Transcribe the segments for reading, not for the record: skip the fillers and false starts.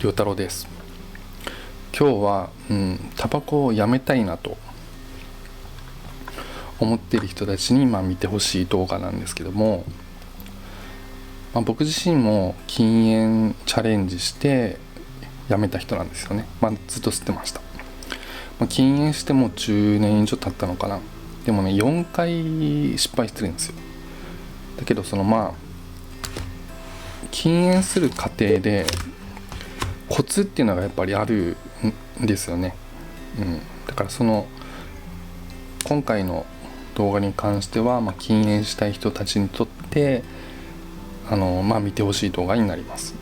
良太郎です。今日は、タバコをやめたいなと思っている人たちに、見てほしい動画なんですけども、僕自身も禁煙チャレンジしてやめた人なんですよね。ずっと吸ってました。禁煙しても10年以上経ったのかな。でもね、4回失敗してるんですよ。だけど禁煙する過程でコツっていうのがやっぱりあるんですよね。だから今回の動画に関しては、禁煙したい人たちにとって見てほしい動画になります。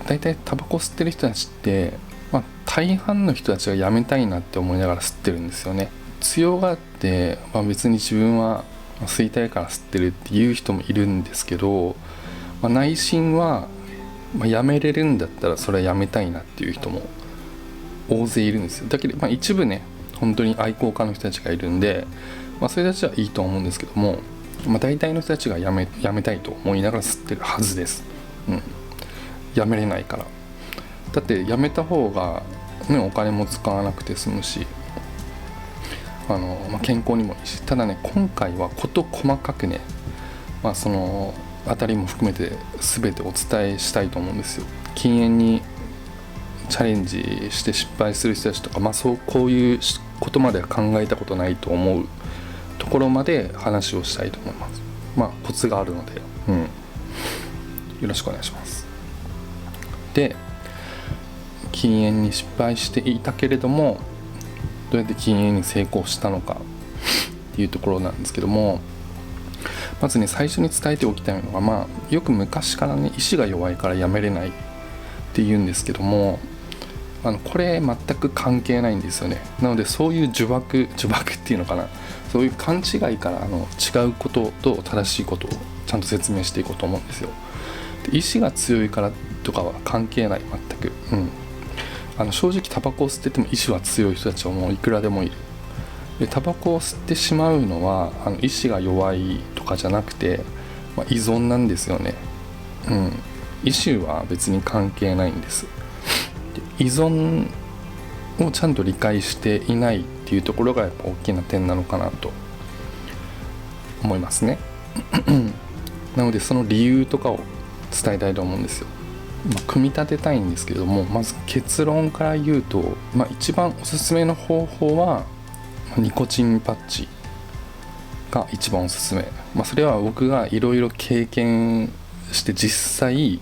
だいたいタバコ吸ってる人たちって、大半の人たちがやめたいなって思いながら吸ってるんですよね。強がって、別に自分は吸いたいから吸ってるっていう人もいるんですけど、内心はやめれるんだったらそれはやめたいなっていう人も大勢いるんですよ。だけど、一部ね、本当に愛好家の人たちがいるんで、そういう人たちはいいと思うんですけども、大体の人たちがやめたいと思いながら吸ってるはずです。やめれないから。だってやめた方が、お金も使わなくて済むし、健康にもいいし。ただね、今回は事細かくね、そのあたりも含めて全てお伝えしたいと思うんですよ。禁煙にチャレンジして失敗する人たちとか、こういうことまでは考えたことないと思うところまで話をしたいと思います。コツがあるので、よろしくお願いします。で、禁煙に失敗していたけれども、どうやって禁煙に成功したのかっていうところなんですけども、まずね、最初に伝えておきたいのが、よく昔からね、意志が弱いからやめれないって言うんですけども、これ全く関係ないんですよね。なので、そういう呪縛っていうのかな、そういう勘違いから違うことと正しいことをちゃんと説明していこうと思うんですよ。で、意志が強いからとかは関係ない、全く。正直タバコを吸ってても意志は強い人たちはもういくらでもいる。で、タバコを吸ってしまうのは意志が弱いとかじゃなくて、依存なんですよね。意志は別に関係ないんです。で、依存をちゃんと理解していないっていうところがやっぱ大きな点なのかなと思いますね。なので、その理由とかを伝えたいと思うんですよ。組み立てたいんですけども、まず結論から言うと、一番おすすめの方法はニコチンパッチが一番おすすめ。それは僕がいろいろ経験して実際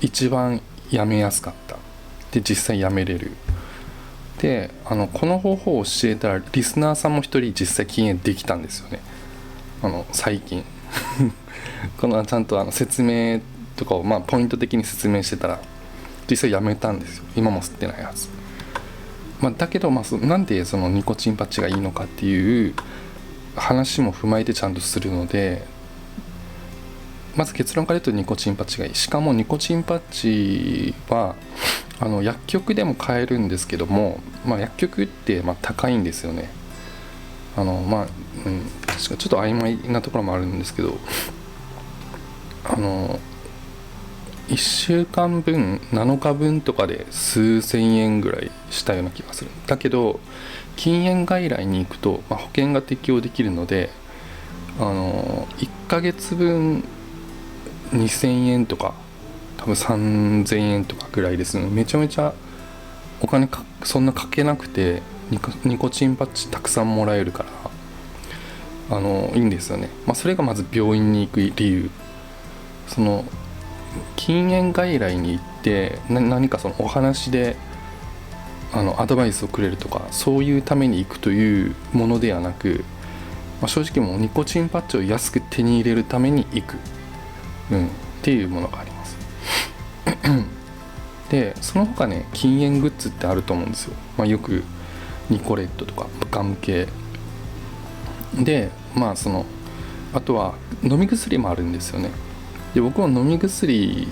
一番やめやすかった。で、実際やめれる。で、この方法を教えたらリスナーさんも一人実際禁煙できたんですよね。最近ちゃんと説明とかをポイント的に説明してたら実際やめたんですよ。今も吸ってないはず。だけど、なんでそのニコチンパッチがいいのかっていう話も踏まえてちゃんとするので、まず結論から言うとニコチンパッチがいい。しかもニコチンパッチは薬局でも買えるんですけども、薬局って高いんですよね。確かちょっと曖昧なところもあるんですけど、1週間分7日分とかで数千円ぐらいしたような気がする。だけど禁煙外来に行くと、保険が適用できるので、1ヶ月分2000円とか多分3000円とかぐらいですね。めちゃめちゃお金そんなかけなくてニコチンパッチたくさんもらえるからいいんですよね。それがまず病院に行く理由。禁煙外来に行って何かお話でアドバイスをくれるとか、そういうために行くというものではなく、正直もうニコチンパッチを安く手に入れるために行く、っていうものがありますで、その他ね、禁煙グッズってあると思うんですよ。よくニコレットとかガム系で、あとは飲み薬もあるんですよね。で、僕は飲み薬、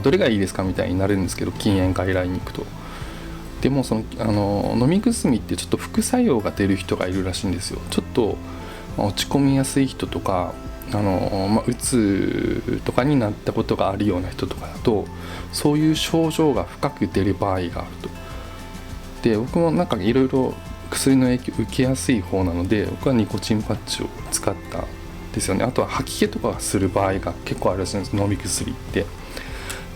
どれがいいですかみたいになるんですけど、禁煙外来に行くと。でも飲み薬ってちょっと副作用が出る人がいるらしいんですよ。ちょっと落ち込みやすい人とか、うつとかになったことがあるような人とかだとそういう症状が深く出る場合があると。で僕もなんかいろいろ薬の影響を受けやすい方なので僕はニコチンパッチを使ったんですよね。あとは吐き気とかする場合が結構あるらしいんです、飲み薬って。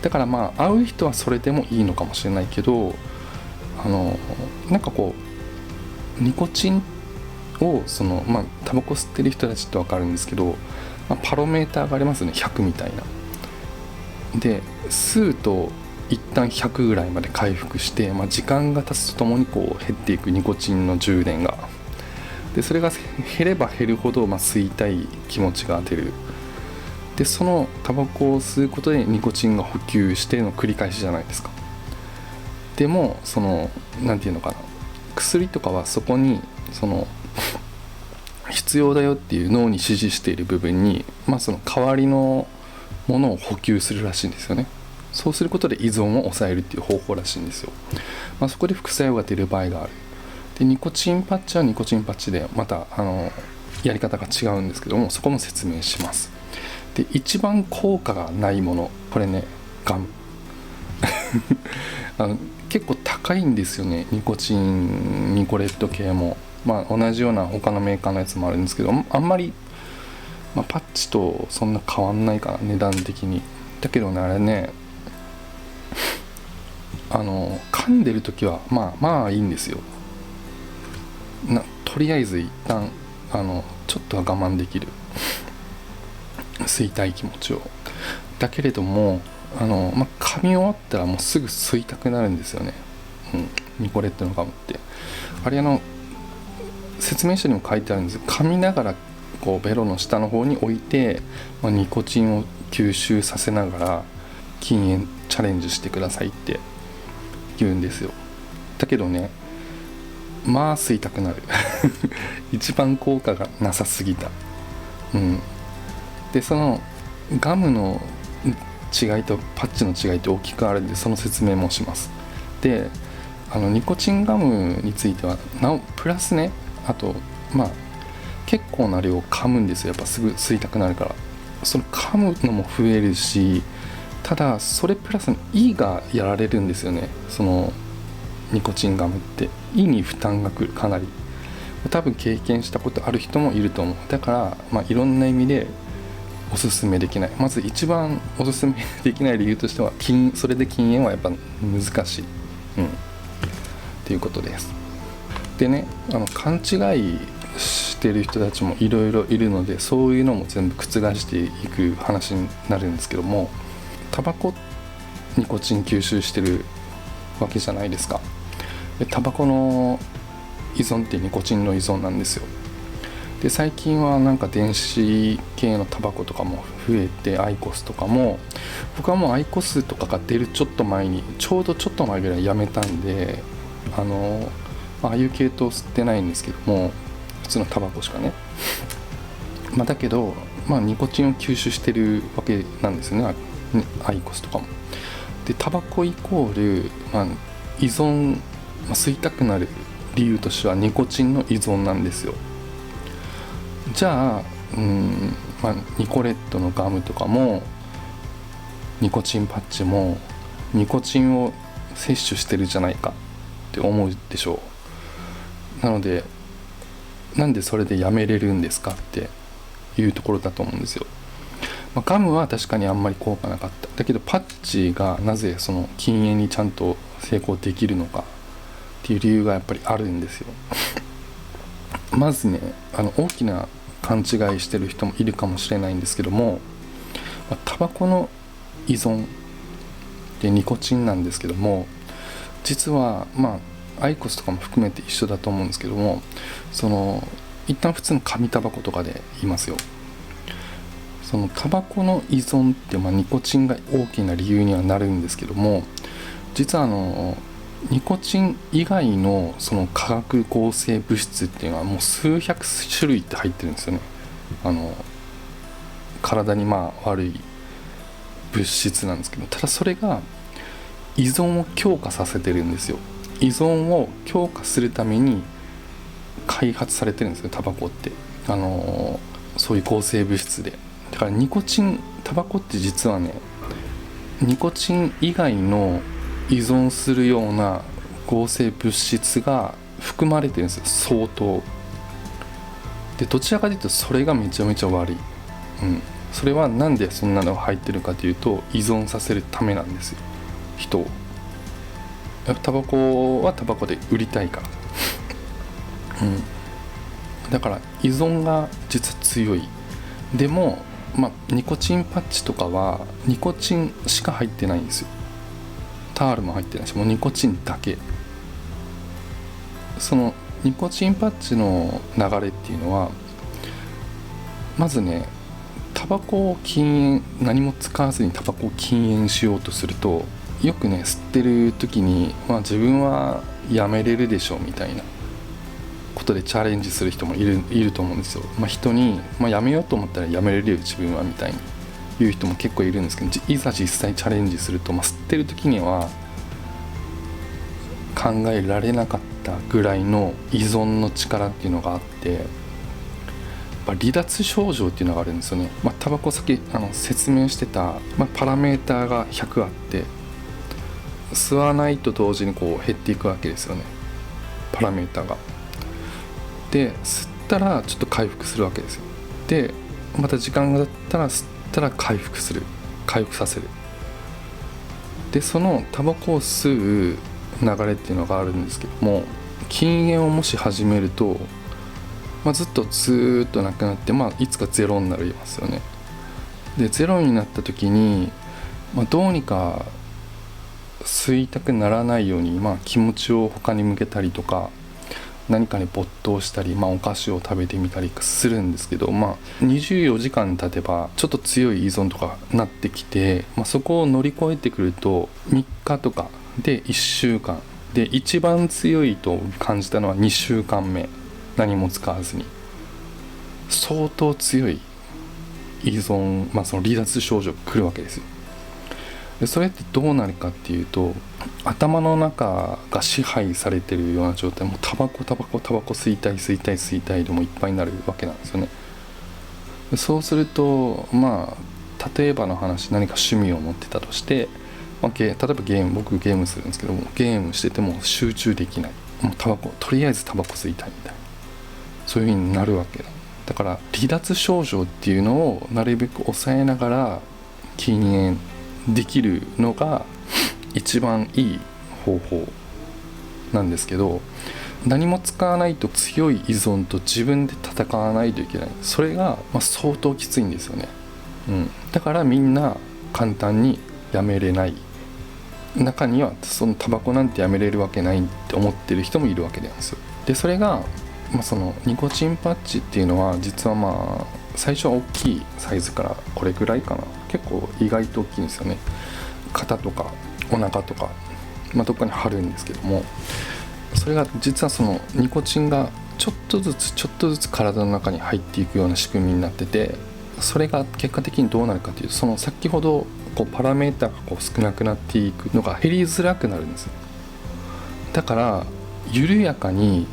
だから合う人はそれでもいいのかもしれないけど、なんかこうニコチンをタバコ吸ってる人たちって分かるんですけど、パロメーターがありますね、100みたいな。で吸うと一旦100ぐらいまで回復して、時間が経つとともにこう減っていくニコチンの充電が。でそれが減れば減るほど、吸いたい気持ちが出る。でそのタバコを吸うことでニコチンが補給しての繰り返しじゃないですか。でもなんていうのかな、薬とかはそこに必要だよっていう脳に指示している部分に、その代わりのものを補給するらしいんですよね。そうすることで依存を抑えるっていう方法らしいんですよ。そこで副作用が出る場合がある。でニコチンパッチはニコチンパッチでまたやり方が違うんですけども、そこも説明します。で一番効果がないもの、これね、ガム結構高いんですよね、ニコチンニコレット系も。同じような他のメーカーのやつもあるんですけど、あんまり、パッチとそんな変わんないかな、値段的に。だけどね、あれね、噛んでる時はいいんですよ。とりあえず一旦ちょっとは我慢できる、吸いたい気持ちを。だけれども噛み終わったらもうすぐ吸いたくなるんですよね、ニコレットのガムって。あれ説明書にも書いてあるんです。噛みながらこうベロの下の方に置いて、ニコチンを吸収させながら禁煙チャレンジしてくださいって言うんですよ。だけどね、吸いたくなる一番効果がなさすぎた。でそのガムの違いとパッチの違いって大きくあるんで、その説明もします。でニコチンガムについてはプラスね、あと結構な量噛むんですよ。やっぱすぐ吸いたくなるから。その噛むのも増えるし、ただそれプラス胃がやられるんですよね。そのニコチンガムって胃に負担がくる、かなり。多分経験したことある人もいると思う。だからいろんな意味でおすすめできない。まず一番おすすめできない理由としてはそれで禁煙はやっぱ難しい、っていうことです。でね、勘違いしてる人たちもいろいろいるので、そういうのも全部覆していく話になるんですけども、タバコニコチン吸収してるわけじゃないですか。でタバコの依存ってニコチンの依存なんですよ。で最近はなんか電子系のタバコとかも増えて、アイコスとかも、僕はもうアイコスとかが出るちょっと前ぐらいやめたんで、ああいう系統吸ってないんですけども、普通のタバコしかね。だけどニコチンを吸収してるわけなんですよね、アイコスとかも。でタバコイコール、依存、吸いたくなる理由としてはニコチンの依存なんですよ。じゃあニコレットのガムとかもニコチンパッチもニコチンを摂取してるじゃないかって思うでしょう。なのでなんでそれでやめれるんですかっていうところだと思うんですよ。ガムは確かにあんまり効果なかった。だけどパッチがなぜその禁煙にちゃんと成功できるのかっていう理由がやっぱりあるんですよ。まずね、大きな勘違いしてる人もいるかもしれないんですけども、タバコの依存でニコチンなんですけども、実はアイコスとかも含めて一緒だと思うんですけども、一旦普通の紙タバコとかで言いますよ。そのタバコの依存ってニコチンが大きな理由にはなるんですけども、実はニコチン以外のその化学合成物質っていうのはもう数百種類って入ってるんですよね。体に悪い物質なんですけど、ただそれが依存を強化させてるんですよ。依存を強化するために開発されてるんですよ、タバコって。そういう抗生物質で。だからタバコって実はね、ニコチン以外の依存するような合成物質が含まれてるんですよ、相当で。どちらかというとそれがめちゃめちゃ悪い、それはなんでそんなのが入ってるかというと、依存させるためなんですよ、人を。タバコはタバコで売りたいから、だから依存が実は強い。でもニコチンパッチとかはニコチンしか入ってないんですよ。タールも入ってないし、もうニコチンだけ。そのニコチンパッチの流れっていうのは、まずね、タバコを禁煙、何も使わずにタバコを禁煙しようとすると、よくね、吸ってる時に、自分はやめれるでしょみたいなことでチャレンジする人もいると思うんですよ。人に、やめようと思ったらやめれるよ自分はみたいに言う人も結構いるんですけど、いざ実際チャレンジすると、吸ってる時には考えられなかったぐらいの依存の力っていうのがあって、離脱症状っていうのがあるんですよね。タバコさっき説明してた、パラメーターが100あって、吸わないと同時にこう減っていくわけですよね、パラメーターが。で吸ったらちょっと回復するわけですよ。でまた時間が経ったら吸ったら回復させる。でそのタバコを吸う流れっていうのがあるんですけども、禁煙をもし始めると、ずっとなくなって、いつかゼロになりますよね。でゼロになった時に、どうにか吸いたくならないように、気持ちを他に向けたりとか、何かに没頭したり、お菓子を食べてみたりするんですけど、24時間経てばちょっと強い依存とかなってきて、そこを乗り越えてくると3日とかで1週間で、一番強いと感じたのは2週間目、何も使わずに。相当強い依存、その離脱症状が来るわけですよ。でそれってどうなるかっていうと、頭の中が支配されてるような状態、もうタバコ吸いたいでもいっぱいになるわけなんですよね。でそうすると例えばの話、何か趣味を持ってたとして、例えば僕ゲームするんですけども、ゲームしてても集中できない、もうとりあえずタバコ吸いたいみたいな、そういう風になるわけだ。だから離脱症状っていうのをなるべく抑えながら禁煙できるのが一番いい方法なんですけど、何も使わないと強い依存と自分で戦わないといけない。それが相当きついんですよね、だからみんな簡単にやめれない。中にはそのタバコなんてやめれるわけないって思ってる人もいるわけなんですよ。でそれが、そのニコチンパッチっていうのは実は最初は大きいサイズからこれぐらいかな、結構意外と大きいんですよね。肩とかお腹とか、どっかに貼るんですけども、それが実はそのニコチンがちょっとずつ体の中に入っていくような仕組みになってて、それが結果的にどうなるかというと、その先ほどパラメータが少なくなっていくのが減りづらくなるんですよ。だから緩やかに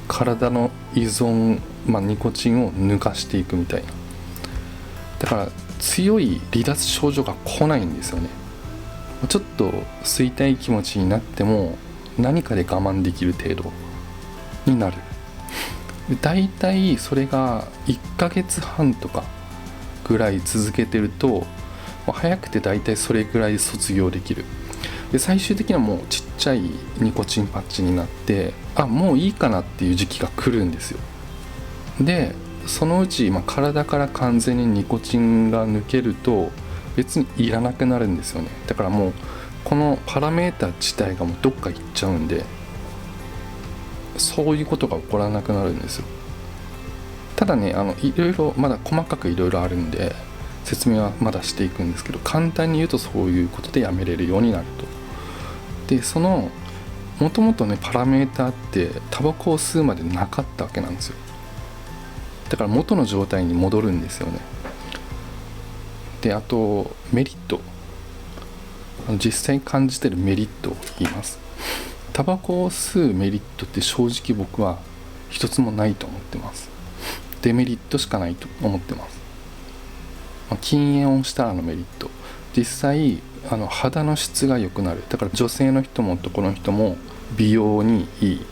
体の依存、ニコチンを抜かしていくみたいな。だから強い離脱症状が来ないんですよね。ちょっと吸いたい気持ちになっても何かで我慢できる程度になる。だいたいそれが1ヶ月半とかぐらい続けてると、早くてだいたいそれぐらい卒業できる。で最終的にはもうちっちゃいニコチンパッチになって、もういいかなっていう時期が来るんですよ。でそのうち、体から完全にニコチンが抜けると別にいらなくなるんですよね。だからもうこのパラメータ自体がもうどっか行っちゃうんで、そういうことが起こらなくなるんですよ。ただね、いろいろまだ細かくいろいろあるんで説明はまだしていくんですけど、簡単に言うとそういうことでやめれるようになると。でそのもともとねパラメータってタバコを吸うまでなかったわけなんですよ。だから元の状態に戻るんですよね。であとメリット、実際感じてるメリットを言います。タバコを吸うメリットって正直僕は一つもないと思ってます。デメリットしかないと思ってます。禁煙をしたらのメリット、実際肌の質が良くなる。だから女性の人も男の人も美容にいい。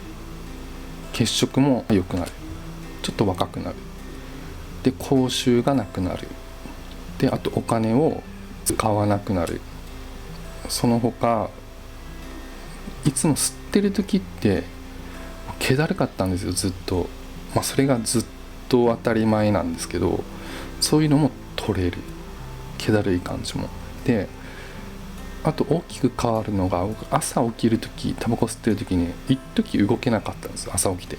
血色も良くなる。ちょっと若くなる。で口臭がなくなる。であとお金を使わなくなる。その他いつも吸ってる時って気だるかったんですよ、ずっと。それがずっと当たり前なんですけど、そういうのも取れる。気だるい感じも。であと大きく変わるのが、僕朝起きる時、タバコ吸ってる時に一時動けなかったんですよ。朝起きて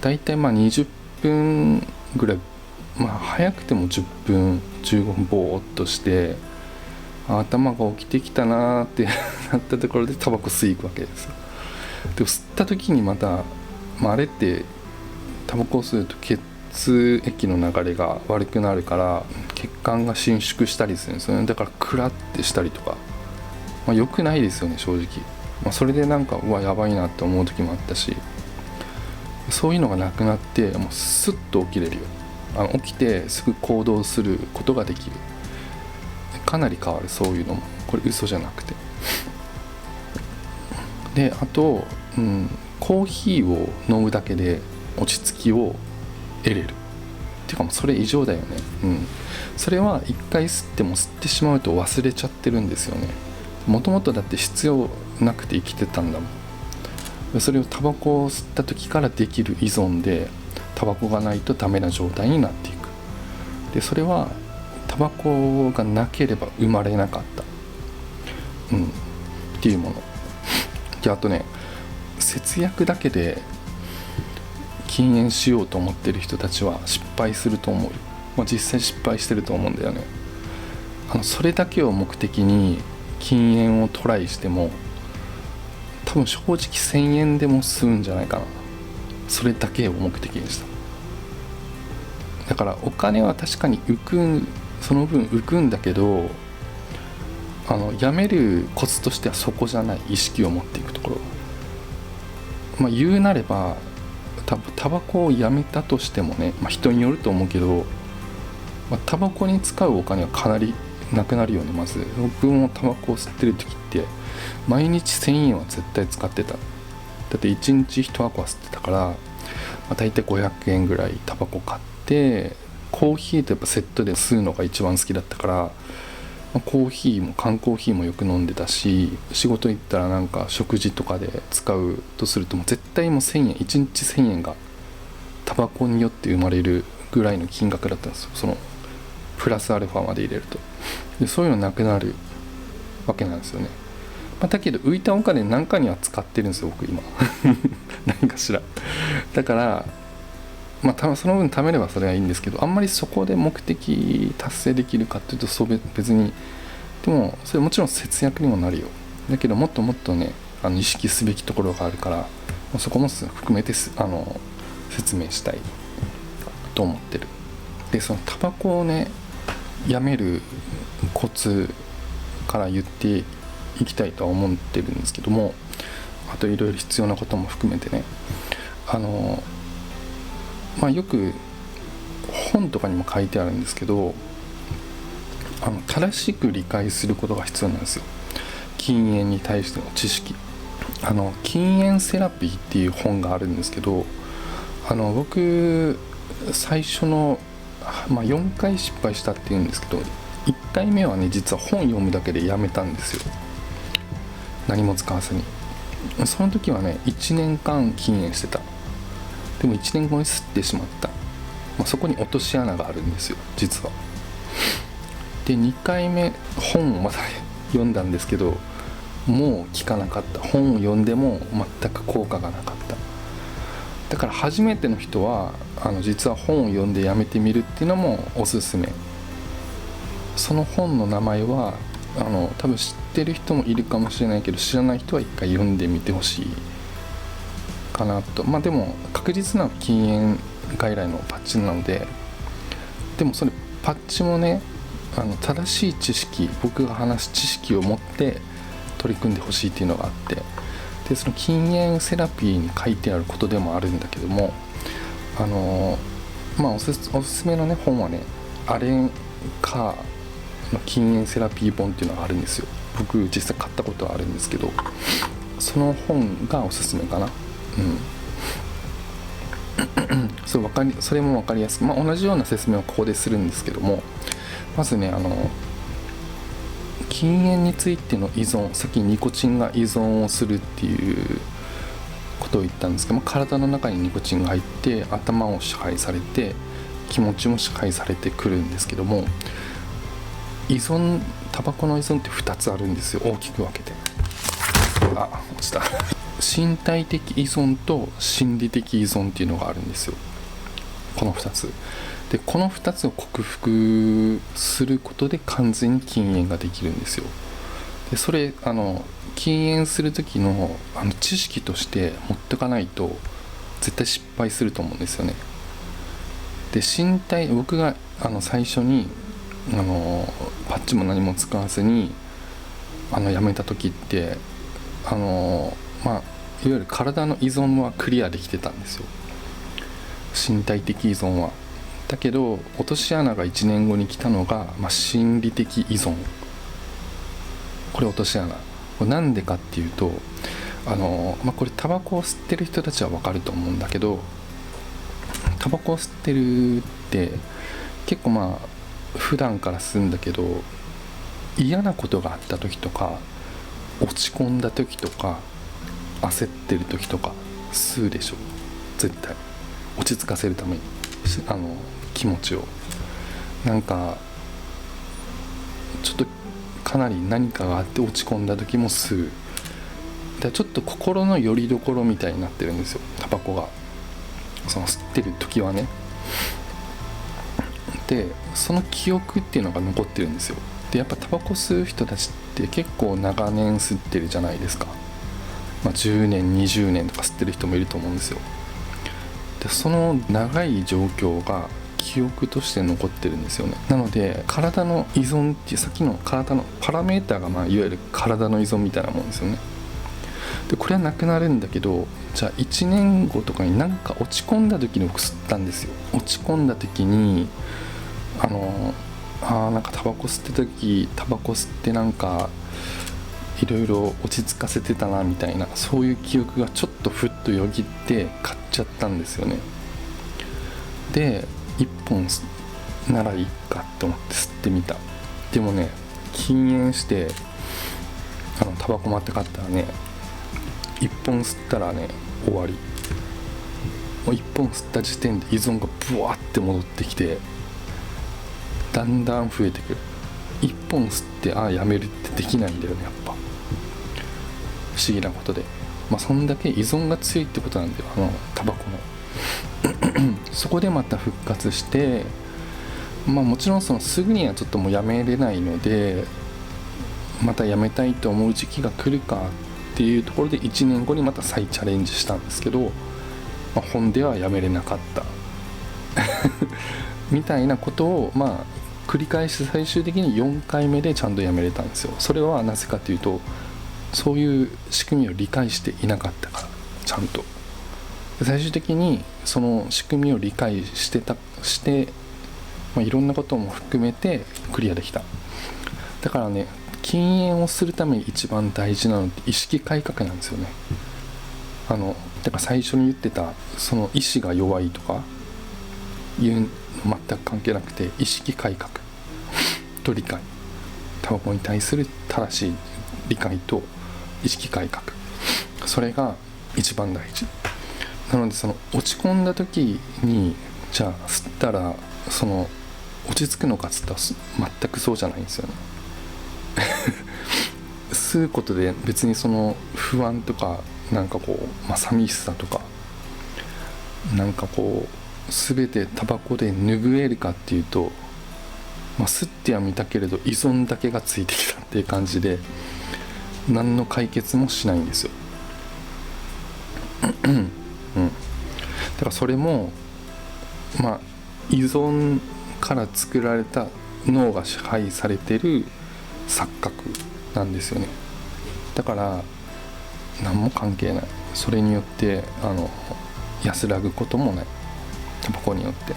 だいたい20分ぐらい、早くても10分15分ぼーっとして、頭が起きてきたなーってなったところでタバコ吸い行くわけですよ。でも吸った時にまた、あれってタバコを吸うと血液の流れが悪くなるから血管が伸縮したりするんですよね。だからクラってしたりとか、良くないですよね正直。それでなんかやばいなって思う時もあったし、そういうのがなくなってもうスッと起きれるよ。起きてすぐ行動することができる。かなり変わる、そういうのも。これ嘘じゃなくて。であと、コーヒーを飲むだけで落ち着きを得れるっていうか、もうそれ以上だよね。それは一回吸っても吸ってしまうと忘れちゃってるんですよね。もともとだって必要なくて生きてたんだもん。それをタバコを吸った時からできる依存で、タバコがないとダメな状態になっていく。でそれはタバコがなければ生まれなかった、っていうもので、あとね、節約だけで禁煙しようと思ってる人たちは失敗すると思う。実際失敗してると思うんだよね。それだけを目的に禁煙をトライしても、多分正直1000円でも吸うんじゃないかな。それだけを目的にした。だからお金は確かにその分浮くんだけど、やめるコツとしてはそこじゃない。意識を持っていくところ。言うなればタバコをやめたとしてもね、人によると思うけど、タバコに使うお金はかなりなくなるよね。まず僕もタバコを吸ってる時って毎日1000円は絶対使ってた。だって1日1箱は吸ってたから、だいたい500円ぐらいタバコ買って、コーヒーとやっぱセットで吸うのが一番好きだったから、コーヒーも缶コーヒーもよく飲んでたし、仕事行ったらなんか食事とかで使うとするともう絶対もう1000円、1日1000円がタバコによって生まれるぐらいの金額だったんですよ。そのプラスアルファまで入れると。でそういうのなくなるわけなんですよね。だけど浮いたお金何かには使ってるんですよ僕今何かしら。だからその分貯めればそれはいいんですけど、あんまりそこで目的達成できるかっていうと別に。でもそれもちろん節約にもなるよ。だけどもっともっとね、意識すべきところがあるから、そこも含めて説明したいと思ってる。でそのタバコをねやめるコツから言っていきたいとは思ってるんですけども、あといろいろ必要なことも含めてね、よく本とかにも書いてあるんですけど、正しく理解することが必要なんですよ。禁煙に対しての知識。禁煙セラピーっていう本があるんですけど、僕最初の、4回失敗したっていうんですけど、1回目はね実は本読むだけでやめたんですよ。何も使わずに。その時はね1年間禁煙してた。でも1年後に吸ってしまった。そこに落とし穴があるんですよ実は。で2回目本をまた読んだんですけど、もう効かなかった。本を読んでも全く効果がなかった。だから初めての人は実は本を読んでやめてみるっていうのもおすすめ。その本の名前は多分知ってる人もいるかもしれないけど、知らない人は一回読んでみてほしいかなと。でも確実な禁煙外来のパッチなので、でもそれパッチもね正しい知識、僕が話す知識を持って取り組んでほしいっていうのがあって、でその禁煙セラピーに書いてあることでもあるんだけども、おすすめのね本はね、アレン・カーの禁煙セラピー本っていうのがあるんですよ。僕実際買ったことはあるんですけど、その本がおすすめかな。それも分かりやすく、同じような説明をここでするんですけども、まずね禁煙についての依存、さっきニコチンが依存をするっていうことを言ったんですけども、体の中にニコチンが入って頭を支配されて気持ちも支配されてくるんですけども、タバコの依存って2つあるんですよ、大きく分けて。落ちた身体的依存と心理的依存っていうのがあるんですよ、この2つで。この2つを克服することで完全に禁煙ができるんですよ。でそれ禁煙する時の知識として持ってかないと絶対失敗すると思うんですよね。で僕が最初にパッチも何も使わずにやめた時っていわゆる体の依存はクリアできてたんですよ、身体的依存は。だけど落とし穴が1年後に来たのが、心理的依存。これ落とし穴。これなんでかっていうとこれタバコを吸ってる人たちは分かると思うんだけど、タバコを吸ってるって結構普段から吸うんだけど、嫌なことがあった時とか落ち込んだ時とか焦ってる時とか吸うでしょ、絶対。落ち着かせるために気持ちをちょっとかなり何かがあって落ち込んだ時も吸う。でちょっと心の拠り所みたいになってるんですよ、タバコが。その吸ってる時はね。でその記憶っていうのが残ってるんですよ。でやっぱタバコ吸う人たちって結構長年吸ってるじゃないですか。10年20年とか吸ってる人もいると思うんですよ。でその長い状況が記憶として残ってるんですよね。なので体の依存っていう、さっきの体のパラメーターがいわゆる体の依存みたいなもんですよね。でこれはなくなるんだけど、じゃあ1年後とかに落ち込んだ時に僕吸ったんですよ。落ち込んだ時にタバコ吸ってた時、タバコ吸っていろいろ落ち着かせてたなみたいな、そういう記憶がちょっとふっとよぎって買っちゃったんですよね。で1本ならいいかって思って吸ってみた。でもね、禁煙してタバコ待って買ったらね、1本吸ったらね終わり。もう1本吸った時点で依存がブワーって戻ってきて、だんだん増えてくる。1本吸ってやめるってできないんだよね、やっぱ。不思議なことで、そんだけ依存が強いってことなんだよ、タバコのそこでまた復活して、もちろんすぐにはちょっともうやめれないので、またやめたいと思う時期が来るかっていうところで1年後にまた再チャレンジしたんですけど、本ではやめれなかったみたいなことを繰り返して、最終的に4回目でちゃんとやめれたんですよ。それはなぜかというと、そういう仕組みを理解していなかったから。ちゃんと最終的にその仕組みを理解して、いろんなことも含めてクリアできた。だからね、禁煙をするために一番大事なのって意識改革なんですよね。だから最初に言ってたその意志が弱いとかいうの全く関係なくて、意識改革と理解、タバコに対する正しい理解と意識改革、それが一番大事なので、その落ち込んだ時にじゃあ吸ったら落ち着くのかっつったら全くそうじゃないんですよね吸うことで別にその不安とか寂しさとか全てタバコで拭えるかっていうと、吸ってはみたけれど依存だけがついてきたっていう感じで、何の解決もしないんですよだからそれも依存から作られた脳が支配されてる錯覚なんですよね。だから何も関係ない。それによって安らぐこともない、タバコによって。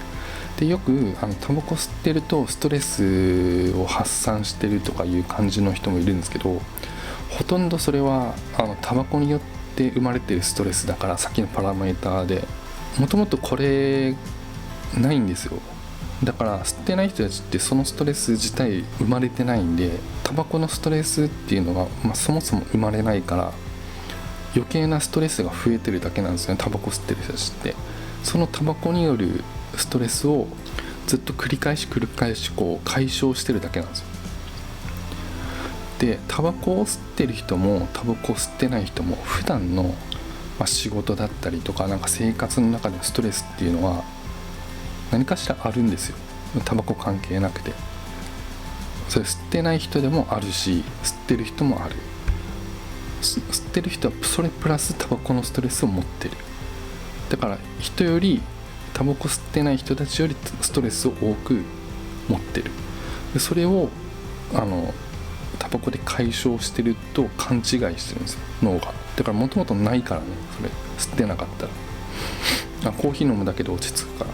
でよくタバコ吸ってるとストレスを発散してるとかいう感じの人もいるんですけど、ほとんどそれはタバコによって生まれてるストレスだから、さっきのパラメーターでもともとこれないんですよ。だから吸ってない人たちってそのストレス自体生まれてないんで、タバコのストレスっていうのが、そもそも生まれないから余計なストレスが増えてるだけなんですよね、タバコ吸ってる人たちって。そのタバコによるストレスをずっと繰り返しこう解消してるだけなんですよ。でタバコを吸ってる人もタバコを吸ってない人も普段の、仕事だったりとか生活の中でのストレスっていうのは何かしらあるんですよ。タバコ関係なくて、それ吸ってない人でもあるし、吸ってる人もある。吸ってる人はそれプラスタバコのストレスを持ってる。だから人よりタバコ吸ってない人たちよりストレスを多く持ってる。でそれをタバコで解消してると勘違いしてるんですよ、脳が。だからもともとないからね、それ吸ってなかったら。コーヒー飲むだけで落ち着くから、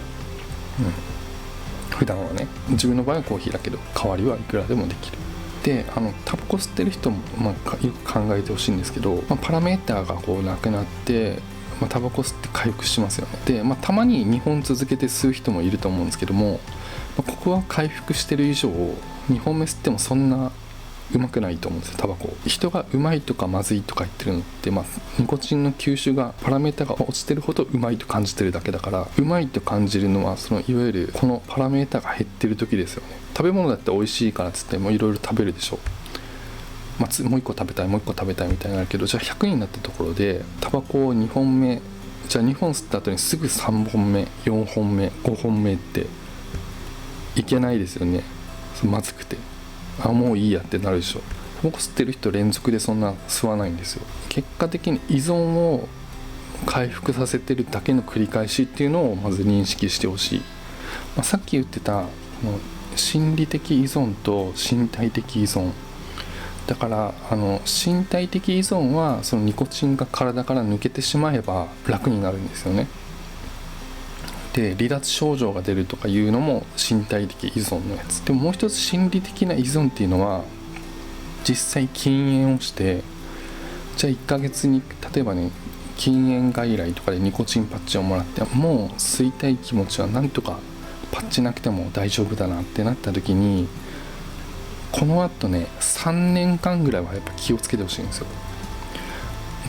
普段はね。自分の場合はコーヒーだけど代わりはいくらでもできる。でタバコ吸ってる人も、よく考えてほしいんですけど、パラメーターがこうなくなって、タバコ吸って回復しますよね。で、たまに2本続けて吸う人もいると思うんですけども、ここは回復してる以上2本目吸ってもそんなうまくないと思うんですよ、タバコ。人がうまいとかまずいとか言ってるのって、ニコチンの吸収がパラメータが落ちてるほどうまいと感じてるだけだから、うまいと感じるのはそのいわゆるこのパラメータが減ってる時ですよね。食べ物だって美味しいからっつってもいろいろ食べるでしょ。もう1個食べたいもう1個食べたいみたいになるけど、じゃあ100になったところでタバコを2本目、じゃあ2本吸った後にすぐ3本目4本目5本目っていけないですよね。まずくてもういいやってなるでしょ。タバコ吸ってる人連続でそんな吸わないんですよ。結果的に依存を回復させてるだけの繰り返しっていうのをまず認識してほしい。さっき言ってた心理的依存と身体的依存だから、身体的依存はそのニコチンが体から抜けてしまえば楽になるんですよね。で離脱症状が出るとかいうのも身体的依存のやつでも、もう一つ心理的な依存っていうのは実際禁煙をして、じゃあ1ヶ月に例えばね禁煙外来とかでニコチンパッチをもらって、もう吸いたい気持ちはなんとかパッチなくても大丈夫だなってなった時に、このあとね3年間ぐらいはやっぱ気をつけてほしいんですよ。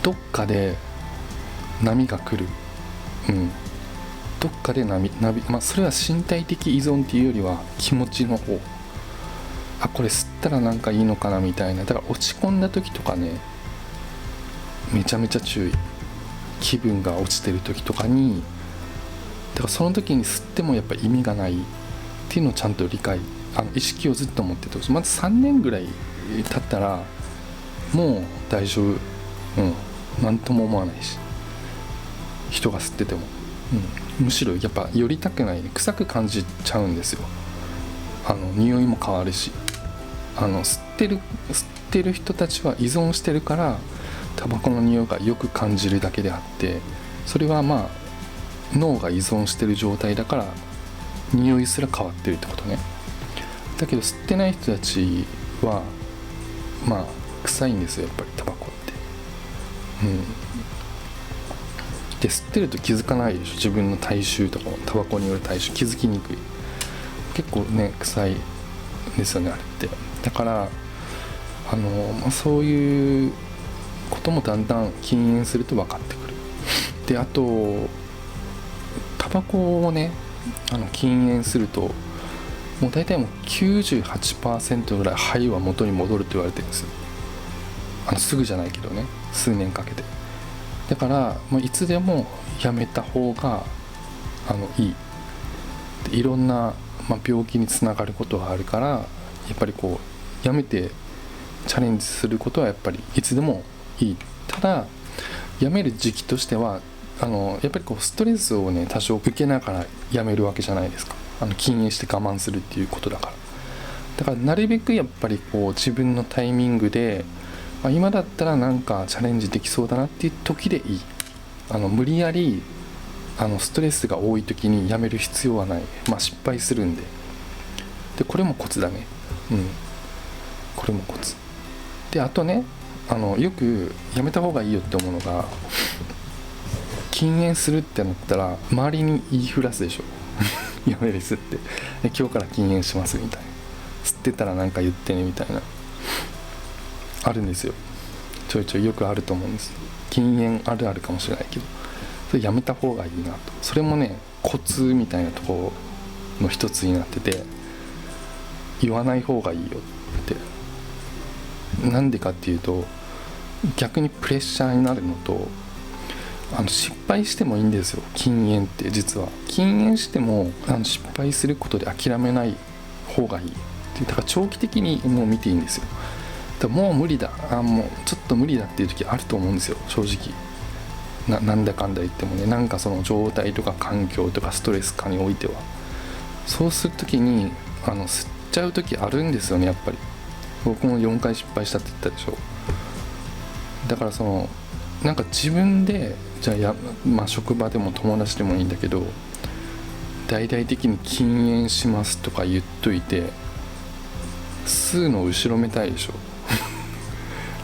どっかで波が来る、どっかで波、それは身体的依存っていうよりは気持ちの方、これ吸ったらなんかいいのかなみたいな。だから落ち込んだ時とかね、めちゃめちゃ注意。気分が落ちてる時とかに、だからその時に吸ってもやっぱ意味がないっていうのをちゃんと理解、意識をずっと持っててほしい。まず3年ぐらい経ったらもう大丈夫、なんとも思わないし、人が吸ってても、むしろやっぱ寄りたくない、臭く感じちゃうんですよ。匂いも変わるし、吸ってる人たちは依存してるからタバコの匂いがよく感じるだけであって、それは脳が依存してる状態だから匂いすら変わってるってことね。だけど吸ってない人たちは臭いんですよ、やっぱりタバコって。で吸ってると気づかないでしょ、自分の体臭とかタバコによる体臭気づきにくい。結構ね臭いですよね、あれって。だからそういうこともだんだん禁煙すると分かってくる。であとタバコをね禁煙するともう大体もう 98% ぐらい肺は元に戻ると言われてるんですよ。すぐじゃないけどね、数年かけて。だからもういつでもやめた方がいい。でいろんな、病気につながることがあるから、やっぱりこうやめてチャレンジすることはやっぱりいつでもいい。ただやめる時期としてはやっぱりこうストレスをね多少受けながらやめるわけじゃないですか。禁煙して我慢するっていうことだから。だからなるべくやっぱりこう自分のタイミングで、今だったらなんかチャレンジできそうだなっていう時でいい。無理やりストレスが多い時にやめる必要はない。失敗するんで。でこれもコツだね。これもコツで、あとね、よくやめた方がいいよって思うのが、禁煙するってなったら周りに言いふらすでしょやめですって、今日から禁煙しますみたいな、吸ってたらなんか言ってねみたいな、あるんですよ。ちょいちょいよくあると思うんです。禁煙あるあるかもしれないけど、それやめた方がいいなと。それもね、コツみたいなところの一つになってて、言わない方がいいよって。なんでかっていうと、逆にプレッシャーになるのと、失敗してもいいんですよ、禁煙って。実は禁煙しても失敗することで諦めない方がいい。だから長期的にもう見ていいんですよ。だからもう無理だ、もうちょっと無理だっていう時あると思うんですよ、正直。なんだかんだ言ってもね、なんかその状態とか環境とかストレス化においては。そうする時に吸っちゃう時あるんですよね、やっぱり。僕も4回失敗したって言ったでしょ。だからなんか自分でじゃあ職場でも友達でもいいんだけど、大々的に禁煙しますとか言っといて、吸うの後ろめたいでしょ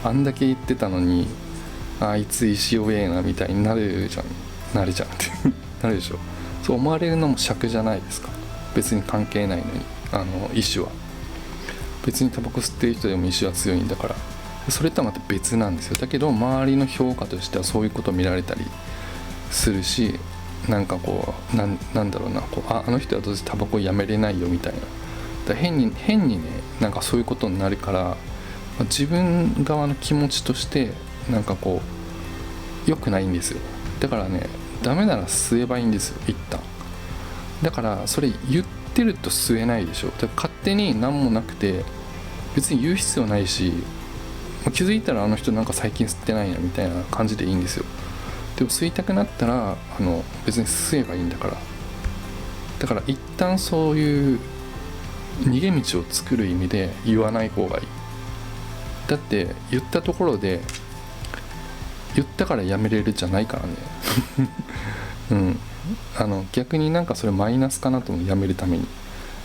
あんだけ言ってたのに、あいつ石弱えなみたいになるじゃんってなるでしょ。そう思われるのも尺じゃないですか。別に関係ないのに、意思は別にタバコ吸ってる人でも意思は強いんだから、それとはまた別なんですよ。だけど周りの評価としてはそういうことを見られたりするし、なんかこうなんだろうな、あの人はどうせタバコやめれないよみたいな。だから変にね、なんかそういうことになるから、自分側の気持ちとしてなんかこう良くないんですよ。だからね、ダメなら吸えばいいんですよ、一旦。だからそれ言ってると吸えないでしょ。だから勝手に何もなくて別に言う必要ないし、気づいたらあの人なんか最近吸ってないなみたいな感じでいいんですよ。でも吸いたくなったら別に吸えばいいんだから。だから一旦そういう逃げ道を作る意味で言わない方がいい。だって言ったところで、言ったからやめれるじゃないからね逆になんかそれマイナスかなと思う、やめるために。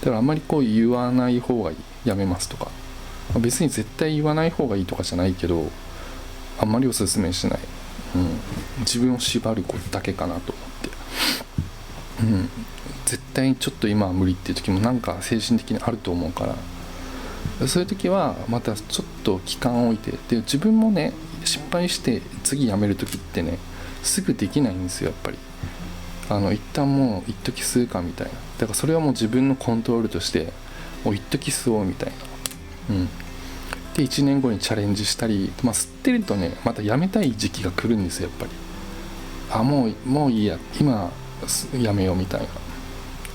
だからあんまり言わない方がいい、やめますとか。別に絶対言わない方がいいとかじゃないけど、あんまりおすすめしない。自分を縛ることだけかなと思って。絶対にちょっと今は無理っていう時もなんか精神的にあると思うから、そういう時はまたちょっと期間を置いて、で自分もね、失敗して次やめる時ってね、すぐできないんですよ、やっぱり。一旦もう一時吸うかみたいな。だからそれはもう自分のコントロールとして、もう一時吸おうみたいな。で1年後にチャレンジしたり、吸ってるとね、またやめたい時期が来るんですよ、やっぱり。もういいや、今やめようみたい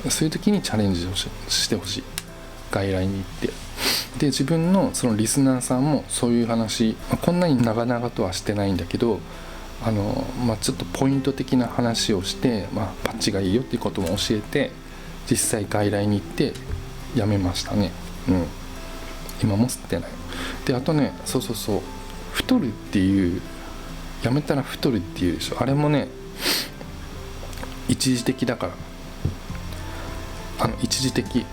な。そういう時にチャレンジをしてほしい、外来に行って。で自分のそのリスナーさんもそういう話、こんなに長々とはしてないんだけど、ちょっとポイント的な話をして、パッチがいいよっていうことも教えて、実際外来に行ってやめましたね。今も吸ってない。であとね、そう太るっていう、やめたら太るっていうでしょ。あれもね、一時的だから、一時的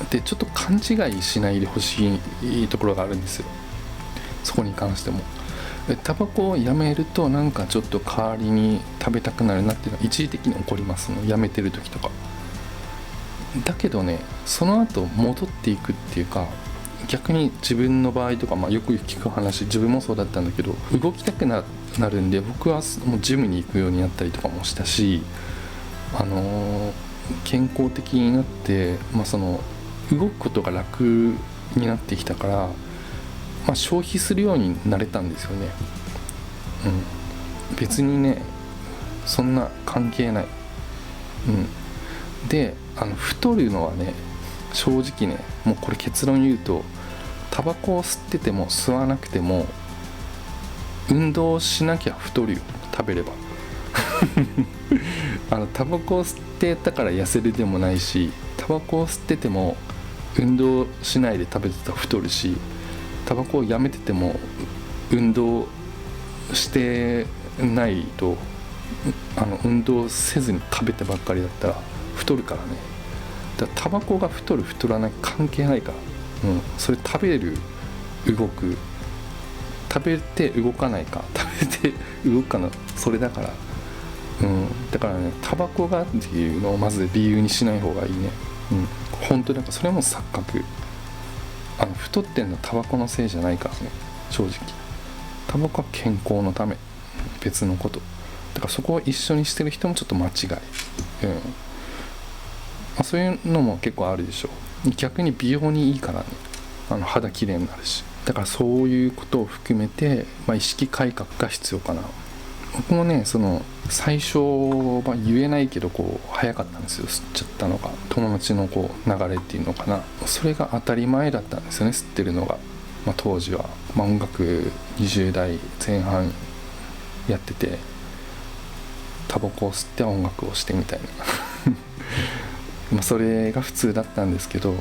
で、ちょっと勘違いしないでほしいところがあるんですよ、そこに関しても。タバコをやめるとなんかちょっと代わりに食べたくなるなっていうのは一時的に起こりますの、やめてる時とか。だけどね、その後戻っていくっていうか、逆に自分の場合とか、よく聞く話、自分もそうだったんだけど、動きたくなるんで、僕はもうジムに行くようになったりとかもしたし、健康的になって、動くことが楽になってきたから、消費するようになれたんですよね。別にね、そんな関係ない。で太るのはね、正直ね、もうこれ結論言うと、タバコを吸ってても吸わなくても運動しなきゃ太るよ、食べればタバコを吸ってたから痩せるでもないし、タバコを吸ってても運動しないで食べてたら太るし、タバコをやめてても運動してないと運動せずに食べてばっかりだったら太るからね。だからタバコが太る太らない関係ないから、それ食べる動く、食べて動かないか食べて動くかのそれだから、だからね、タバコがっていうのをまず理由にしない方がいいね。本当にそれも錯覚。太ってんのタバコのせいじゃないからね、正直。タバコは健康のため、別のことだから、そこを一緒にしてる人もちょっと間違い、そういうのも結構あるでしょ。逆に美容にいいからね、肌きれいになるし。だからそういうことを含めて、意識改革が必要かな。僕もね、最初は言えないけど早かったんですよ、吸っちゃったのが。友達の流れっていうのかな、それが当たり前だったんですよね、吸ってるのが。当時は、音楽20代前半やってて、タバコを吸って音楽をしてみたいなそれが普通だったんですけど、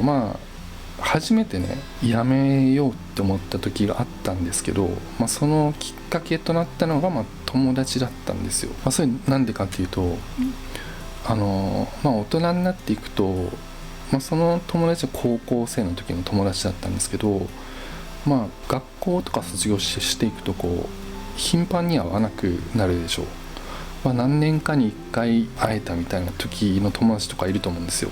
初めてねやめようって思った時があったんですけど、そのきっかけとなったのが友達だったんですよ。それなんでかっていうと、大人になっていくと、その友達は高校生の時の友達だったんですけど、学校とか卒業していくと頻繁には会わなくなるでしょう。何年かに1回会えたみたいな時の友達とかいると思うんですよ。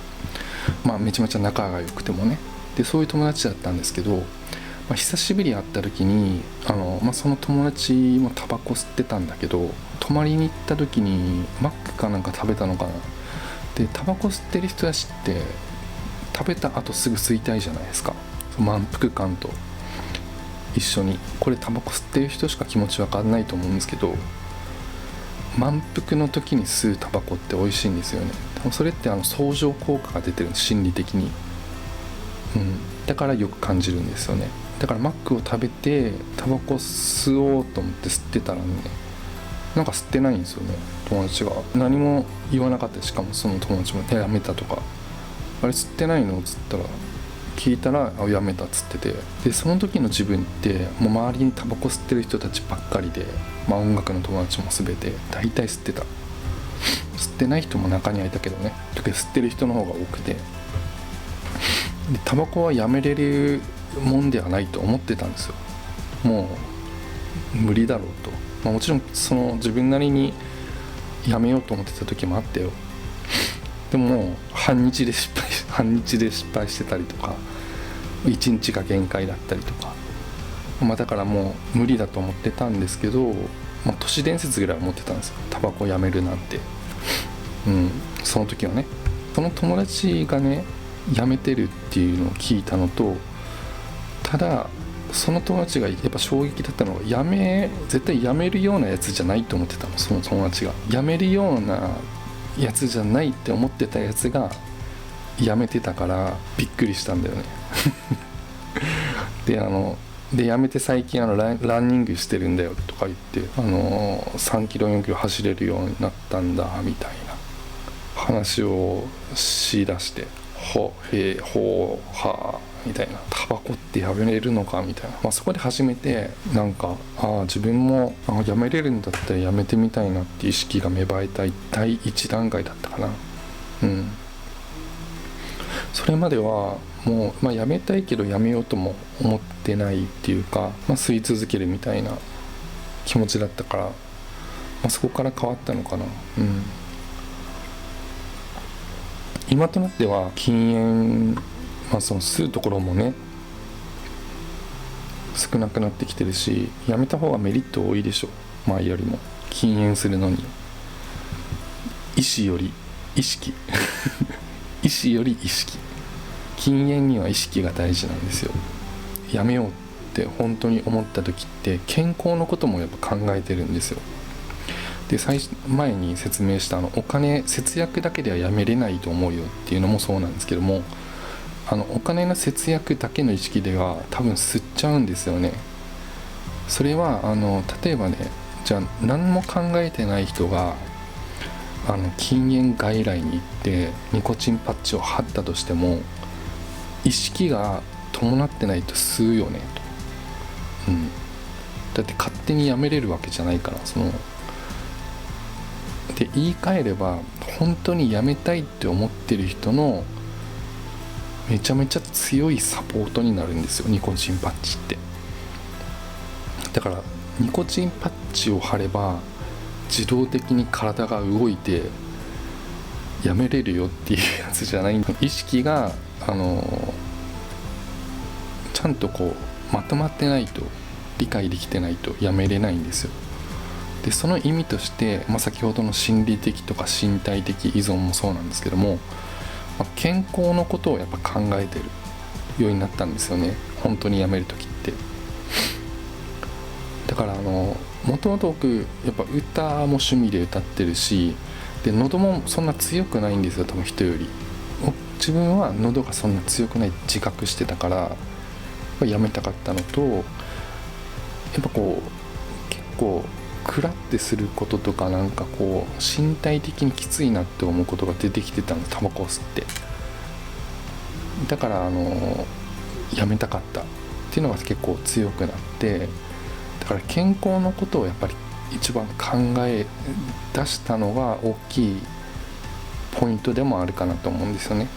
めちゃめちゃ仲が良くてもね。でそういう友達だったんですけど、久しぶりに会った時にその友達もタバコ吸ってたんだけど、泊まりに行った時にマックかなんか食べたのかな。でタバコ吸ってる人たちって食べた後すぐ吸いたいじゃないですか、満腹感と一緒に。これタバコ吸ってる人しか気持ち分かんないと思うんですけど、満腹の時に吸うタバコって美味しいんですよね。それって相乗効果が出てるんです、心理的に。だからよく感じるんですよね。だからマックを食べてタバコ吸おうと思って吸ってたらね、なんか吸ってないんですよね、友達が。何も言わなかった。しかもその友達もやめたとか、あれ吸ってないのっつったら、聞いたらやめたっつってて、でその時の自分ってもう周りにタバコ吸ってる人たちばっかりで、音楽の友達も全て大体吸ってた。吸ってない人も中にはいたけどね、特に吸ってる人の方が多くて、でタバコはやめれるもんではないと思ってたんですよ。もう無理だろうと。もちろん自分なりにやめようと思ってた時もあったよ。でももう半日で失敗してたりとか、1日が限界だったりとか、だからもう無理だと思ってたんですけど、都市伝説ぐらい思ってたんですよ、タバコやめるなんて。その時はね、その友達がねやめてるっていうのを聞いたのと、ただその友達がやっぱ衝撃だったのが、絶対やめるようなやつじゃないと思ってたの。その友達がやめるようなやつじゃないって思ってたやつがやめてたからびっくりしたんだよねでやめて最近ランニングしてるんだよとか言って、3キロ4キロ走れるようになったんだみたいな話をしだして、ほうはみたいな、タバコってやめれるのかみたいな、そこで初めてなんか自分もやめれるんだったらやめてみたいなって意識が芽生えた第一段階だったかな。それまではもう、やめたいけどやめようとも思ってないっていうか、吸い続けるみたいな気持ちだったから、そこから変わったのかな。今となっては禁煙、その吸うところもね少なくなってきてるし、やめた方がメリット多いでしょ、前よりも。禁煙するのに意思より意識意思より意識。禁煙には意識が大事なんですよ。やめようって本当に思った時って健康のこともやっぱ考えてるんですよ。で前に説明したお金節約だけではやめれないと思うよっていうのもそうなんですけども、お金の節約だけの意識では多分吸っちゃうんですよね。それは例えばね、じゃあ何も考えてない人が禁煙外来に行ってニコチンパッチを貼ったとしても、意識が伴ってないと吸うよねと。だって勝手にやめれるわけじゃないから、で言い換えれば本当にやめたいって思ってる人のめちゃめちゃ強いサポートになるんですよ、ニコチンパッチって。だからニコチンパッチを貼れば自動的に体が動いてやめれるよっていうやつじゃない。意識がちゃんとこうまとまってないと、理解できてないとやめれないんですよ。でその意味として、先ほどの心理的とか身体的依存もそうなんですけども、健康のことをやっぱ考えてるようになったんですよね、本当にやめる時って。だからもともと僕やっぱ歌も趣味で歌ってるし、で喉もそんな強くないんですよ、多分人より。自分は喉がそんな強くない自覚してたからやめたかったのと、やっぱこう結構クラってすることとか、なんかこう身体的にきついなって思うことが出てきてたの、タバコを吸って。だからやめたかったっていうのが結構強くなって、だから健康のことをやっぱり一番考え出したのが大きいポイントでもあるかなと思うんですよね。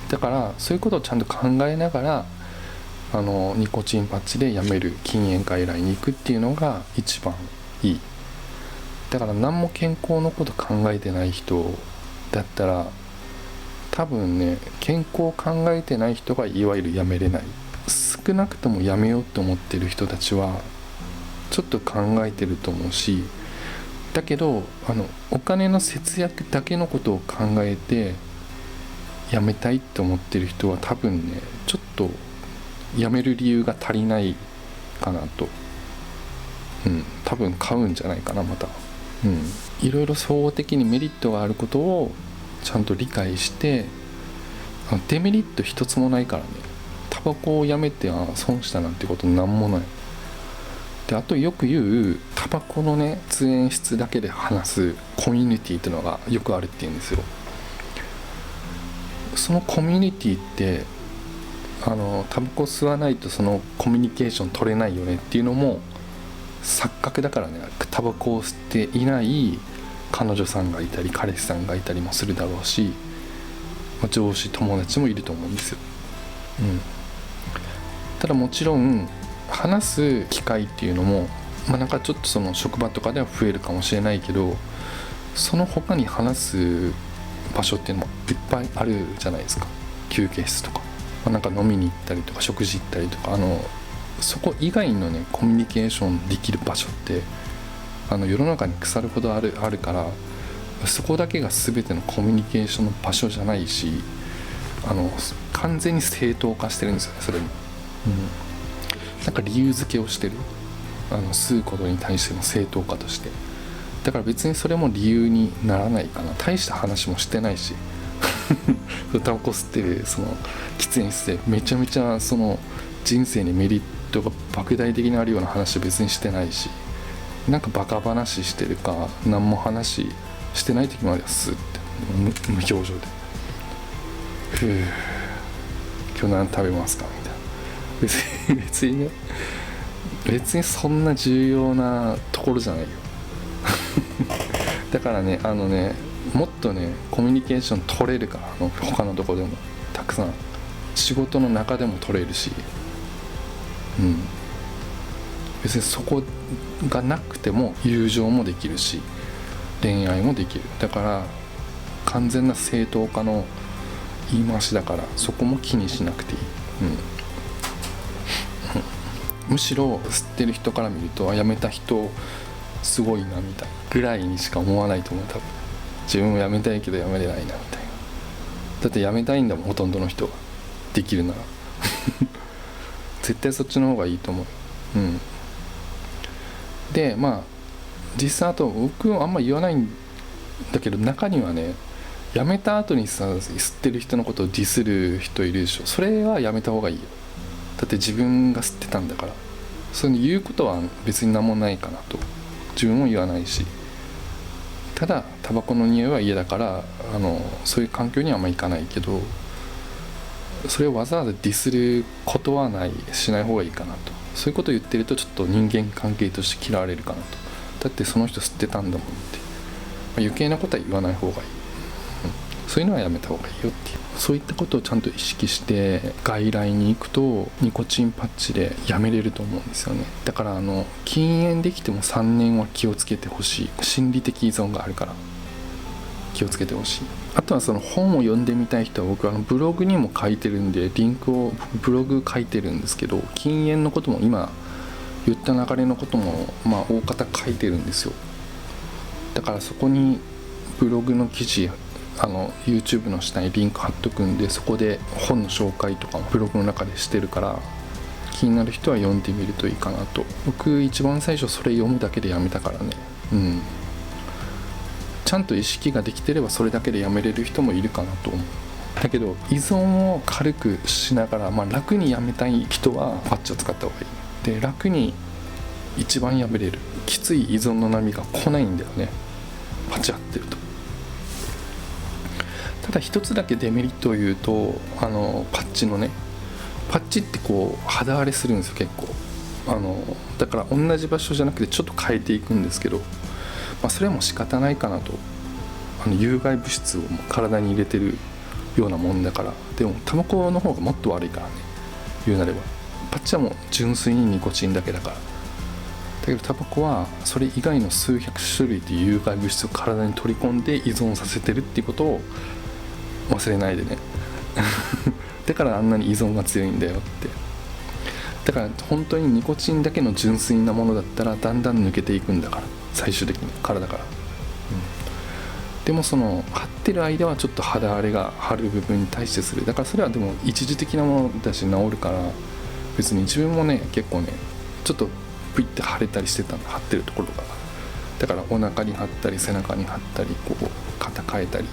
だからそういうことをちゃんと考えながらニコチンパッチでやめる禁煙外来に行くっていうのが一番いい。だから何も健康のこと考えてない人だったら、多分ね、健康を考えてない人がいわゆるやめれない。少なくともやめようと思ってる人たちはちょっと考えてると思うし、だけどお金の節約だけのことを考えてやめたいって思ってる人は多分ね、ちょっとやめる理由が足りないかなと。多分買うんじゃないかな、また。いろいろ総合的にメリットがあることをちゃんと理解して、デメリット一つもないからね。タバコをやめて損したなんてことなんもない。であとよく言うタバコのね喫煙室だけで話すコミュニティっていうのがよくあるって言うんですよ。そのコミュニティってタバコ吸わないとそのコミュニケーション取れないよねっていうのも錯覚だからね。タバコを吸っていない彼女さんがいたり彼氏さんがいたりもするだろうし、上司友達もいると思うんですよ。ただもちろん話す機会っていうのも、なんかちょっとその職場とかでは増えるかもしれないけど、その他に話す場所っていうのもいっぱいあるじゃないですか。休憩室とか、なんか飲みに行ったりとか食事行ったりとか、そこ以外のねコミュニケーションできる場所って世の中に腐るほどあるから、そこだけが全てのコミュニケーションの場所じゃないし、完全に正当化してるんですよね、それも。なんか理由付けをしてる、吸うことに対しての正当化として。だから別にそれも理由にならないかな。大した話もしてないしタバコ吸ってるその喫煙室でめちゃめちゃその人生にメリットが莫大的にあるような話は別にしてないし、なんかバカ話してるか何も話してない時もあります。って無表情でふう今日何食べますかみたいな。別にそんな重要なところじゃないよだからねもっとねコミュニケーション取れるから、他のとこでもたくさん仕事の中でも取れるし、別にそこがなくても友情もできるし恋愛もできる。だから完全な正当化の言い回しだから、そこも気にしなくていい。むしろ吸ってる人から見ると、やめた人すごいなみたいなぐらいにしか思わないと思う。多分自分もやめたいけどやめれないなみたいな。だってやめたいんだもん、ほとんどの人が。できるなら絶対そっちの方がいいと思う。で実際あと僕はあんま言わないんだけど、中にはねやめた後に吸ってる人のことをディスる人いるでしょ。それはやめた方がいいよ。だって自分が吸ってたんだから。そういう言うことは別に何もないかなと自分も言わないし、ただタバコの匂いは嫌だからそういう環境にはあんま行かないけど、それをわざわざディスることはしない方がいいかなと。そういうことを言ってるとちょっと人間関係として嫌われるかなと。だってその人吸ってたんだもんって余計なことは言わない方がいい、そういうのはやめた方がいいよっていう、そういったことをちゃんと意識して外来に行くとニコチンパッチでやめれると思うんですよね。だから禁煙できても3年は気をつけてほしい。心理的依存があるから気をつけてほしい。あとはその本を読んでみたい人は、僕ブログにも書いてるんで、リンクをブログ書いてるんですけど、禁煙のことも今言った流れのことも大方書いてるんですよ。だからそこにブログの記事YouTube の下にリンク貼っとくんで、そこで本の紹介とかもブログの中でしてるから、気になる人は読んでみるといいかなと。僕一番最初それ読むだけでやめたからね。ちゃんと意識ができてればそれだけでやめれる人もいるかなと思う。だけど依存を軽くしながら、楽にやめたい人はパッチを使った方がいい。で、楽に一番やめれる。きつい依存の波が来ないんだよね、パッチ合ってると。ただ一つだけデメリットを言うと、パッチのね、パッチって肌荒れするんですよ結構。だから同じ場所じゃなくてちょっと変えていくんですけど、それはもう仕方ないかなと。有害物質を体に入れてるようなもんだから。でもタバコの方がもっと悪いからね、言うなれば。パッチはもう純粋にニコチンだけだから。だけどタバコはそれ以外の数百種類という有害物質を体に取り込んで依存させてるっていうことを忘れないでねだからあんなに依存が強いんだよって。だから本当にニコチンだけの純粋なものだったらだんだん抜けていくんだから、最終的に体から、でもその張ってる間はちょっと肌荒れが張る部分に対してする。だからそれはでも一時的なものだし治るから、別に自分もね結構ねちょっとプイって腫れたりしてたの、張ってるところが。だからお腹に張ったり背中に張ったり肩変えたり、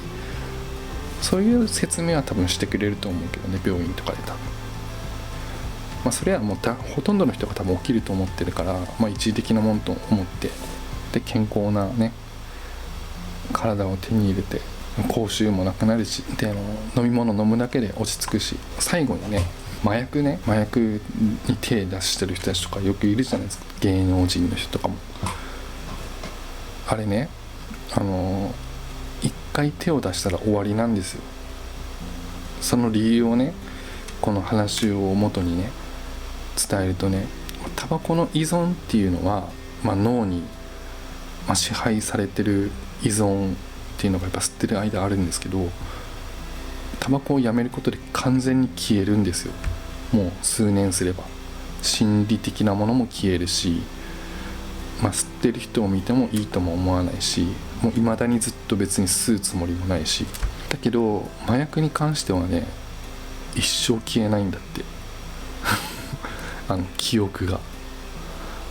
そういう説明は多分してくれると思うけどね、病院とかで多分。それはもうほとんどの人が多分起きると思ってるから、一時的なもんと思って、で健康なね体を手に入れて、口臭もなくなるし、で飲み物飲むだけで落ち着くし、最後にね麻薬に手出してる人たちとかよくいるじゃないですか、芸能人の人とかも。あれね、一回手を出したら終わりなんですよ。その理由をね、この話を元にね伝えるとね、タバコの依存っていうのは、脳に、支配されてる依存っていうのがやっぱ吸ってる間あるんですけど、タバコをやめることで完全に消えるんですよ。もう数年すれば心理的なものも消えるし、吸ってる人を見てもいいとも思わないし、もう未だにずっと別に吸うつもりもないし。だけど麻薬に関してはね、一生消えないんだって記憶が。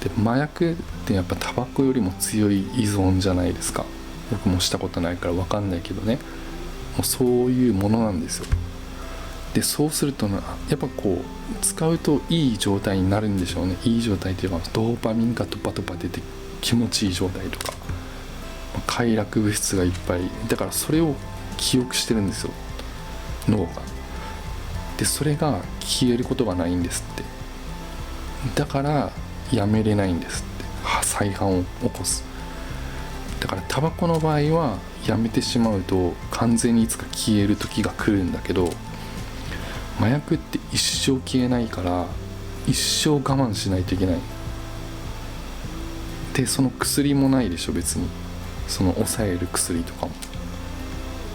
で麻薬ってやっぱタバコよりも強い依存じゃないですか。僕もしたことないから分かんないけどね、もうそういうものなんですよ。でそうするとやっぱ使うといい状態になるんでしょうね。いい状態っていうのはドーパミンがドパドパ出て気持ちいい状態とか、快楽物質がいっぱいだから、それを記憶してるんですよ脳が。でそれが消えることがないんですって。だからやめれないんですって、再犯を起こす。だからタバコの場合はやめてしまうと完全にいつか消える時が来るんだけど、麻薬って一生消えないから一生我慢しないといけない。でその薬もないでしょ別に、その抑える薬とかも。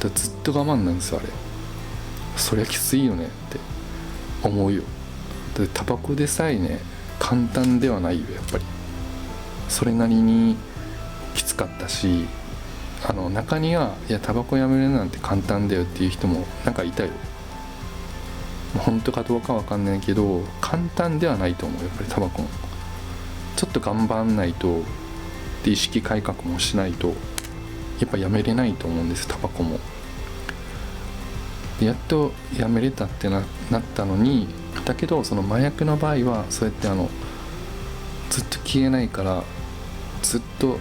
だからずっと我慢なんですよあれ。そりゃきついよねって思うよ。だってタバコでさえね簡単ではないよやっぱり。それなりにきつかったし、中にはいやタバコやめるなんて簡単だよっていう人もいたよ。本当かどうかわかんないけど簡単ではないと思う。やっぱりタバコもちょっと頑張んないと、で意識改革もしないとやっぱやめれないと思うんですタバコも。でやっとやめれたってなったのに、だけどその麻薬の場合はそうやってずっと消えないからずっと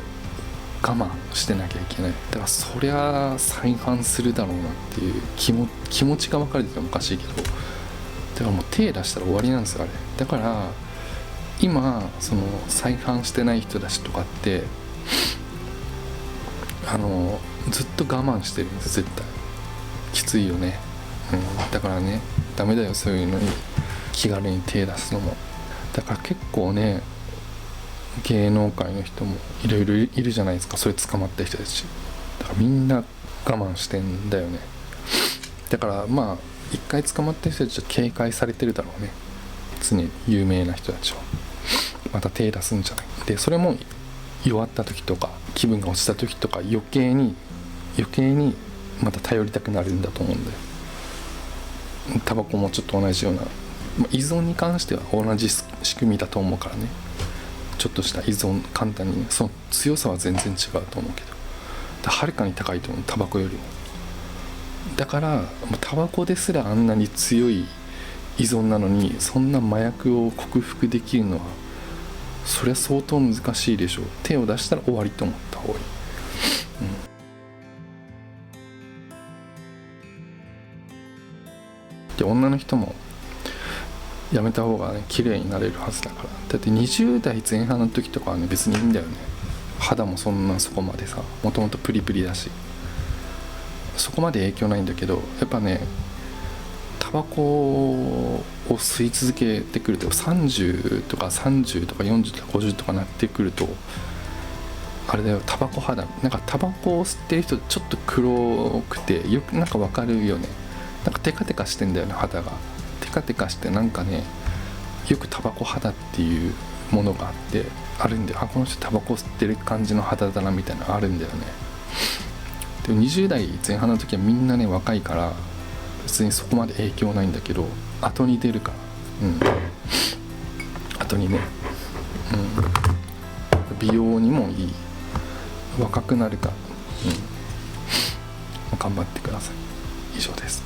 我慢してなきゃいけない。だからそりゃ再犯するだろうなっていう気持ちが分かるっておかしいけど、だからもう手出したら終わりなんですよあれ。だから今その再犯してない人たちとかってずっと我慢してるんです。絶対きついよね、だからね、ダメだよそういうのに気軽に手出すのも。だから結構ね、芸能界の人もいろいろいるじゃないですか、それ捕まった人たち。だからみんな我慢してんだよね。だからまあ一回捕まった人たちは警戒されてるだろうね、常に有名な人たちは。また手出すんじゃないで、それも弱った時とか気分が落ちた時とか余計にまた頼りたくなるんだと思うんだよ。タバコもちょっと同じような、依存に関しては同じ仕組みだと思うからね。ちょっとした依存、簡単にね、その強さは全然違うと思うけど、はるかに高いと思う、タバコよりも。だからタバコですらあんなに強い依存なのに、そんな麻薬を克服できるのはそりゃ相当難しいでしょう。手を出したら終わりと思った方がいい、で女の人もやめた方がね綺麗になれるはずだから。だって20代前半の時とかはね別にいいんだよね。肌もそんなそこまでさ、もともとプリプリだしそこまで影響ないんだけど、やっぱねタバコを吸い続けてくると30とか30とか40とか50とかなってくるとあれだよ、タバコ肌、なんかタバコを吸ってる人ちょっと黒くてよくなんかわかるよね。なんかテカテカしてんだよね、肌がテカテカして、なんかねよくタバコ肌っていうものがあってあるんで、あこの人タバコ吸ってる感じの肌だなみたいなのあるんだよね。でも20代前半の時はみんなね若いから別にそこまで影響ないんだけど、後に出るから、後にね、美容にもいい、若くなるから、頑張ってください。以上です。